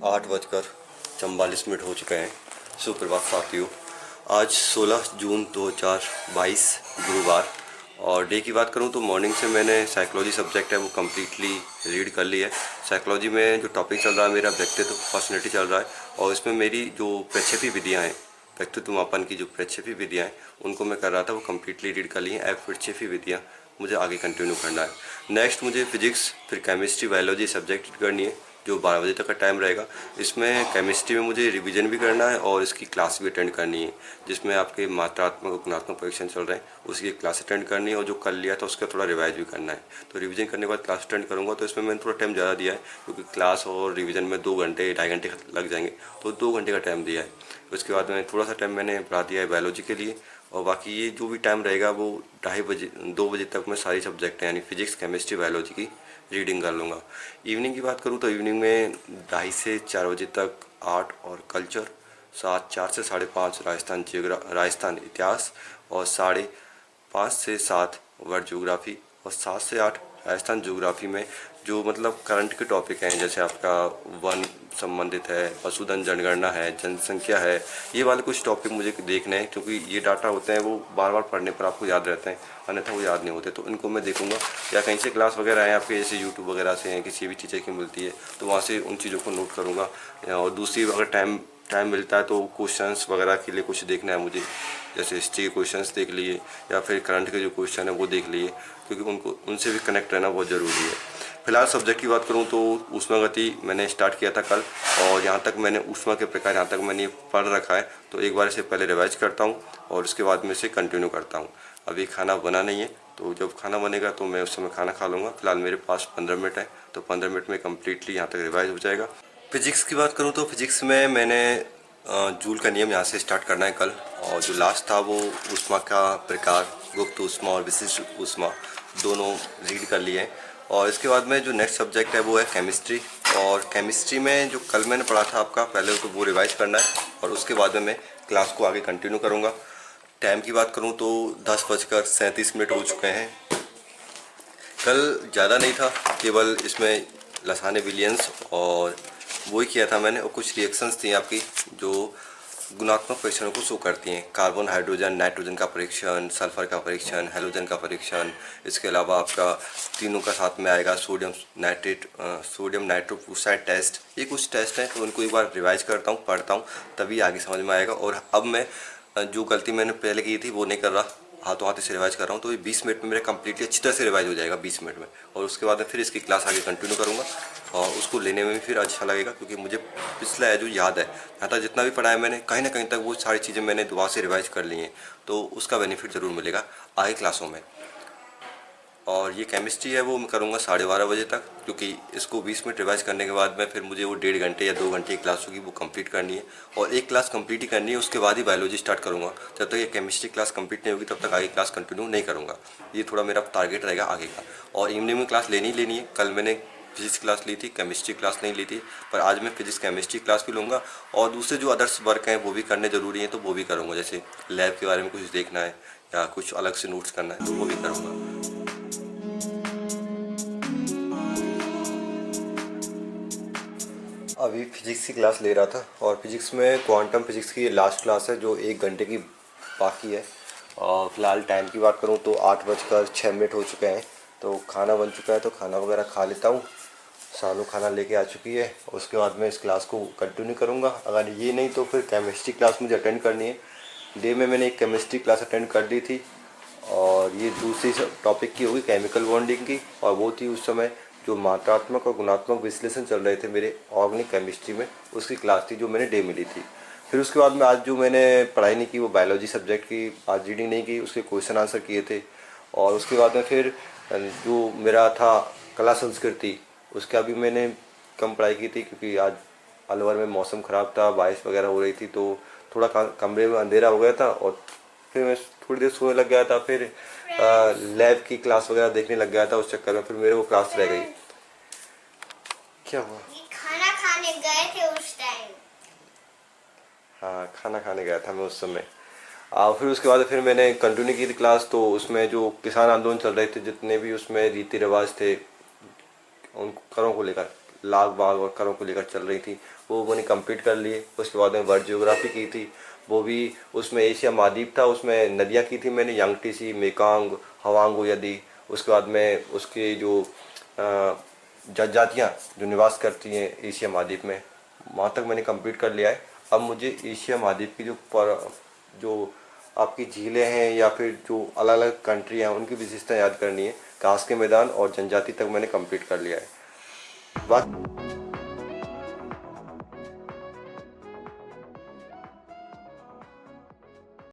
8:44 हो चुके हैं। सुप्रभात साथियों, आज 16 जून 2022 गुरुवार। और डे की बात करूं तो मॉर्निंग से मैंने साइकोलॉजी सब्जेक्ट है वो कम्प्लीटली रीड कर ली है। साइकोलॉजी में जो टॉपिक चल रहा है मेरा व्यक्तित्व पर्सनैलिटी चल रहा है, और इसमें मेरी जो प्रक्षेपी विधियाँ हैं, व्यक्तित्व मापन की जो प्रक्षेपी विधियाँ हैं उनको मैं कर रहा था, वो कम्प्लीटली रीड कर ली हैं। अब प्रक्षेपी विधियाँ मुझे आगे कंटिन्यू करना है। नेक्स्ट मुझे फिजिक्स, फिर केमिस्ट्री, बायोलॉजी सब्जेक्ट रीड करनी है जो 12 बजे तक का टाइम रहेगा। इसमें केमिस्ट्री में मुझे रिवीजन भी करना है और इसकी क्लास भी अटेंड करनी है, जिसमें आपके मात्रात्मक और गुणात्मक परीक्षण चल रहे हैं, उसकी क्लास अटेंड करनी है और जो कर लिया था उसका थोड़ा रिवाइज भी करना है। तो रिवीजन करने के बाद क्लास अटेंड करूँगा, तो इसमें मैंने थोड़ा टाइम ज़्यादा दिया है क्योंकि क्लास और रिवीजन में 2 घंटे 2.5 घंटे लग जाएंगे, तो 2 घंटे का टाइम दिया है। उसके बाद में थोड़ा सा टाइम मैंने बढ़ा दिया है बायोलॉजी के लिए, और बाकी ये जो भी टाइम रहेगा वो 2:30 तक मैं सारी सब्जेक्ट यानी फिजिक्स, केमिस्ट्री, बायोलॉजी की रीडिंग कर लूँगा। इवनिंग की बात करूँ तो इवनिंग में 2:30 से 4 बजे तक आर्ट और कल्चर, 4 से 5:30 राजस्थान इतिहास, और 5:30 से 7 वर्ल्ड ज्योग्राफी, और 7 से 8 राजस्थान ज्योग्राफी में जो मतलब करंट के टॉपिक हैं, जैसे आपका वन संबंधित है, पशुधन जनगणना है, जनसंख्या है, ये वाले कुछ टॉपिक मुझे देखने हैं, क्योंकि ये डाटा होते हैं वो बार बार पढ़ने पर आपको याद रहते हैं, अन्यथा वो याद नहीं होते। तो इनको मैं देखूंगा, या कहीं से क्लास वगैरह है आपके, जैसे यूट्यूब वगैरह से हैं, किसी भी टीचर की मिलती है तो वहाँ से उन चीज़ों को नोट करूँगा। और दूसरी, अगर टाइम टाइम मिलता है तो क्वेश्चंस वगैरह के लिए कुछ देखना है मुझे, जैसे हिस्ट्री के क्वेश्चंस देख लिए या फिर करंट के जो क्वेश्चन है वो देख लिए, क्योंकि उनसे भी कनेक्ट रहना बहुत ज़रूरी है। फिलहाल सब्जेक्ट की बात करूँ तो ऊष्मागति मैंने स्टार्ट किया था कल, और यहाँ तक मैंने ऊष्मा के प्रकार यहाँ तक मैंने पढ़ रखा है, तो एक बार इसे पहले रिवाइज करता हूँ और उसके बाद में इसे कंटिन्यू करता हूँ। अभी खाना बना नहीं है, तो जब खाना बनेगा तो मैं उस समय खाना खा लूँगा। फिलहाल मेरे पास 15 मिनट है, तो 15 मिनट में कम्प्लीटली यहाँ तक रिवाइज हो जाएगा। फिजिक्स की बात करूँ तो फिजिक्स में मैंने जूल का नियम यहाँ से स्टार्ट करना है कल, और जो लास्ट था वो ऊष्मा का प्रकार, गुप्त ऊष्मा और विशिष्ट ऊष्मा, दोनों रीड कर लिए हैं। और इसके बाद में जो नेक्स्ट सब्जेक्ट है वो है केमिस्ट्री, और केमिस्ट्री में जो कल मैंने पढ़ा था आपका, पहले तो वो रिवाइज करना है और उसके बाद में मैं क्लास को आगे कंटिन्यू करूँगा। टाइम की बात करूँ तो 10:37 हो चुके हैं। कल ज़्यादा नहीं था, केवल इसमें लसाने विलियंस और वही किया था मैंने, और कुछ रिएक्शंस थी आपकी जो गुणात्मक परीक्षणों को शो करती हैं। कार्बन, हाइड्रोजन, नाइट्रोजन का परीक्षण, सल्फर का परीक्षण, हेलोजन का परीक्षण, इसके अलावा आपका तीनों का साथ में आएगा सोडियम नाइट्रोक्साइड टेस्ट। ये कुछ टेस्ट हैं, तो उनको एक बार रिवाइज करता हूँ, पढ़ता हूँ, तभी आगे समझ में आएगा। और अब मैं जो गलती मैंने पहले की थी वो नहीं कर रहा, हाथों हाथ इसे रिवाइज कर रहा हूँ, तो ये 20 मिनट में मेरा कम्प्लीटली अच्छी तरह से रिवाइज हो जाएगा 20 मिनट में। और उसके बाद में फिर इसकी क्लास आगे कंटिन्यू करूँगा, और उसको लेने में भी फिर अच्छा लगेगा, क्योंकि मुझे पिछला है जो याद है, यहाँ तक जितना भी पढ़ा है मैंने, कहीं ना कहीं तक वो सारी चीज़ें मैंने दोबारा से रिवाइज कर ली हैं, तो उसका बेनिफिट ज़रूर मिलेगा आगे क्लासों में। और ये केमिस्ट्री है वो मैं करूँगा 12:30 बजे तक, क्योंकि इसको 20 मिनट रिवाइज करने के बाद में फिर मुझे वो 1.5 घंटे या 2 घंटे की क्लास होगी वो कंप्लीट करनी है, और एक क्लास कंप्लीट ही करनी है, उसके बाद ही बायोलॉजी स्टार्ट करूँगा। जब तक ये केमिस्ट्री क्लास कंप्लीट नहीं होगी तब तक आगे क्लास कंटिन्यू नहीं करूँगा। ये थोड़ा मेरा टारगेट रहेगा आगे का। और इवनिंग में क्लास लेनी ही लेनी है। कल मैंने फिजिक्स क्लास ली थी, केमिस्ट्री क्लास नहीं ली थी, पर आज मैं फिजिक्स केमिस्ट्री क्लास भी लूँगा, और दूसरे जो अदर्स वर्क हैं वो भी करने ज़रूरी हैं तो वो भी करूँगा, जैसे लैब के बारे में कुछ देखना है या कुछ अलग से नोट्स करना है तो वो भी करूँगा। अभी फिजिक्स की क्लास ले रहा था, और फिजिक्स में क्वांटम फिजिक्स की लास्ट क्लास है जो 1 घंटे की बाकी है। और फिलहाल टाइम की बात करूँ तो 8:06 हो चुके हैं, तो खाना बन चुका है, तो खाना वगैरह खा लेता हूँ। सानू खाना लेके आ चुकी है, उसके बाद मैं इस क्लास को कंटिन्यू करूँगा। अगर ये नहीं तो फिर केमिस्ट्री क्लास मुझे अटेंड करनी है। डे में मैंने एक केमिस्ट्री क्लास अटेंड कर ली थी, और ये दूसरी टॉपिक की होगी केमिकल बॉन्डिंग की, और वो थी उस समय जो मात्रात्मक और गुणात्मक विश्लेषण चल रहे थे मेरे ऑर्गेनिक केमिस्ट्री में, उसकी क्लास थी जो मैंने डे में ली थी। फिर उसके बाद में आज जो मैंने पढ़ाई नहीं की वो बायोलॉजी सब्जेक्ट की, आज रीडिंग नहीं की, उसके क्वेश्चन आंसर किए थे। और उसके बाद में फिर जो मेरा था कला संस्कृति, उसका भी मैंने कम पढ़ाई की थी, क्योंकि आज अलवर में मौसम ख़राब था, बारिश वगैरह हो रही थी, तो थोड़ा कमरे में अंधेरा हो गया था, और फिर मैं थोड़ी देर सोने लग गया था। फिर लैब की क्लास वगैरह देखने लग गया था, उस चक्कर में फिर मेरे वो क्लास रह गई। क्या हुआ? खाना खाने गए थे उस टाइम। हाँ, खाना खाने गया था मैं उस समय। फिर उसके बाद फिर मैंने कंटिन्यू की थी क्लास, तो उसमें जो किसान आंदोलन चल रहे थे, जितने भी उसमें रीति रिवाज थे उन करों को लेकर लाग बाग और करों को लेकर चल रही थी, वो मैंने कंप्लीट कर लिए। उसके बाद में वर्ल्ड ज्योग्राफी की थी, वो भी उसमें एशिया महाद्वीप था, उसमें नदियाँ की थी मैंने, यांगटीसी, मेकांग, हवांगो यदि। उसके बाद में उसके जो जनजातियाँ जो निवास करती हैं एशिया महाद्वीप में, वहाँ तक मैंने कंप्लीट कर लिया है। अब मुझे एशिया महाद्वीप की जो आपकी झीलें हैं या फिर जो अलग अलग कंट्री हैं उनकी विशेषता याद करनी है। घास के मैदान और जनजाति तक मैंने कंप्लीट कर लिया है। बाकी